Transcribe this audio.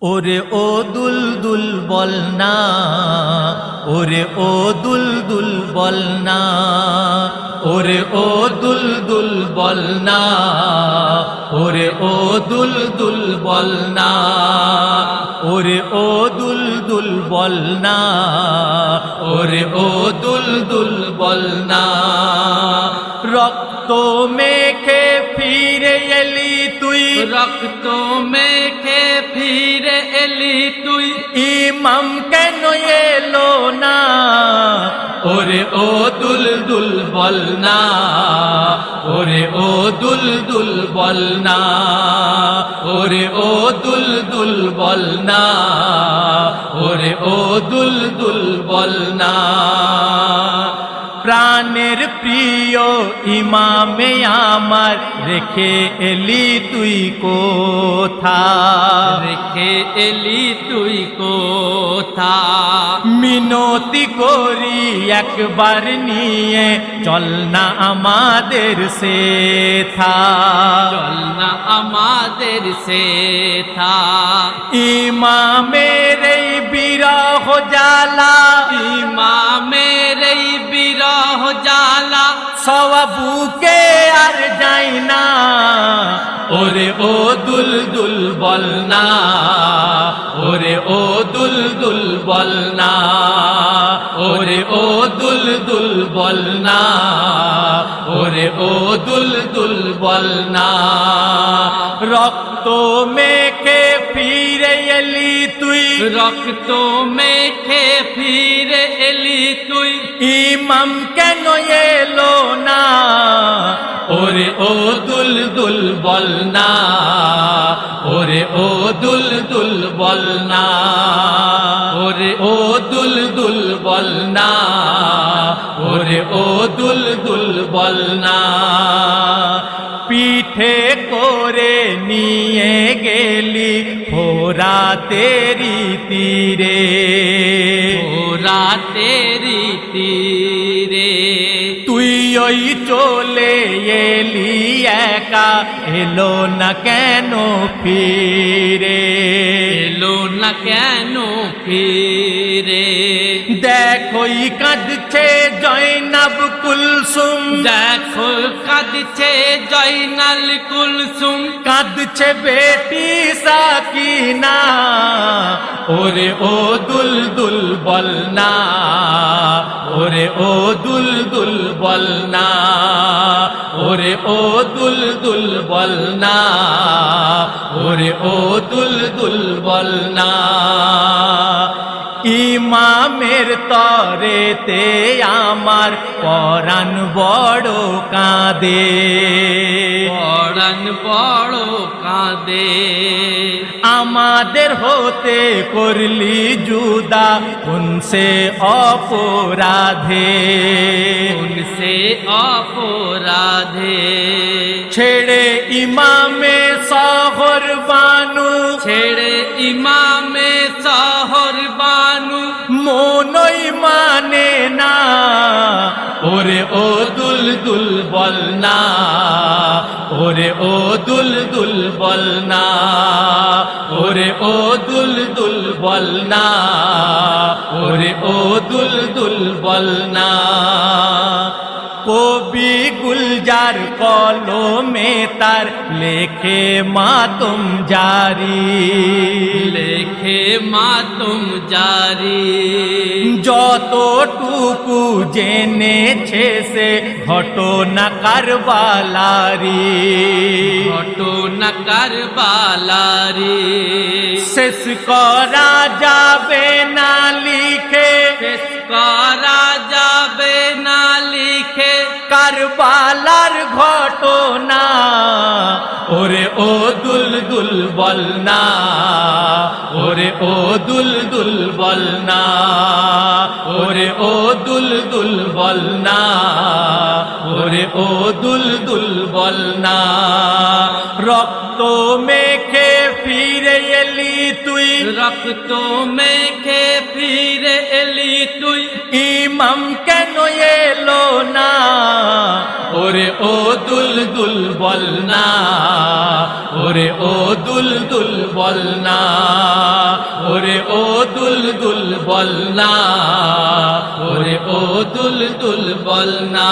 ওরে ও দুলদুল বল না, ওরে ও দুলদুল বল না, ওরে ও দুলদুল বল না, ওরে ও দুলদুল বল না, ওরে ও দুলদুল বল না, ওরে ও দুলদুল বল না। রক্ত মেখে ফিরে এলি তুই, রক্ত মেখে ফিরে এলি তুই, ইমাম কেন এলো না? ওরে ও দুলদুল বল না, ওরে ও দুলদুল বল না, ওরে ও দুলদুল বল না, ওরে ও দুলদুল বল না। প্রাণের প্রিয় ইমামে আমার রেখে এলি তুই কোথা, রেখে এলি তুই কোথা। মিনতি করি একবার নিয়ে চল না আমাদের সেথা, চল না আমাদের সেথা। ইমামের এই বিরহ জ্বালা, ইমামের এই বিরহ জ্বালা সওয়াবুকে আর যাই না। ওরে ও দুলদুল বল না, ওরে ও দুলদুল বল না, ওরে ও দুলদুল বল না, ওরে ও দুলদুল বল না। রক্ত মেখে ফিরে এলি তুই, রক্ত মেখে ফিরে এলি তুই, ইমাম কেন এলো না? ওরে ও দুলদুল বল না, ওরে ও দুলদুল বল না, ওরে ও দুলদুল বল না, ওরে ও দুলদুল বল না। পিঠে করে নিয়ে গেলি ফোরাতেরি তীরে, ফোরাতেরি তীরে। তুই ওই চলে এলি একা, এলো না কেন ফিরে, এলো না কেন ফিরে। দেখোই কাঁদছে জয়নাব কুলসুম, দেখো কাঁদছে জয়নাল কুলসুম, কাঁদছে বেটি সাকিনা। ওরে ও দুলদুল বল না, ওরে ও দুলদুল বল না, ওরে ও দুলদুল বল না, ওরে ও দুলদুল বল না। ইমামের তরেতে আমার পরাণ বড় কাঁদে, পরাণ বড় কাঁদে। আমাদের হতে করলি জুদা উনসে অপরাধে, উনসে অপরাধে। ছেড়ে ইমামে শহর বানু, ছেড়ে ইমামে শহর বানু, মনই মানে না। ওরে ও দুলদুল বল না, ওরে ও দুলদুল বল না, ওরে ও দুলদুল বল না, ওরে ও দুলদুল বল না। কবি গুলজার কলমে তার লেখে মাতম জারি, লেখে মাতুম জারি। যতটুকু জেনেছে সে ঘটনা কারবালারি, ঘটনা কারবালারি। শেষ করা যাবে না লিখে, শেষ করা যাবে না লিখে, কারবালার ঘটনা। ওরে ও দুলদুল বল না, ওরে ও দুলদুল বল না, ওরে ও দুলদুল বল না, ওরে ও দুলদুল বল না। রক্ত মেখে ফিরে এলি তুই, রক্ত মেখে ফিরে এলি তুই, ইমাম কেন এলো না? ওরে ও দুলদুল বল না, ওরে ও দুলদুল বল না। দুল বল না, ওরে ও দুল বল না।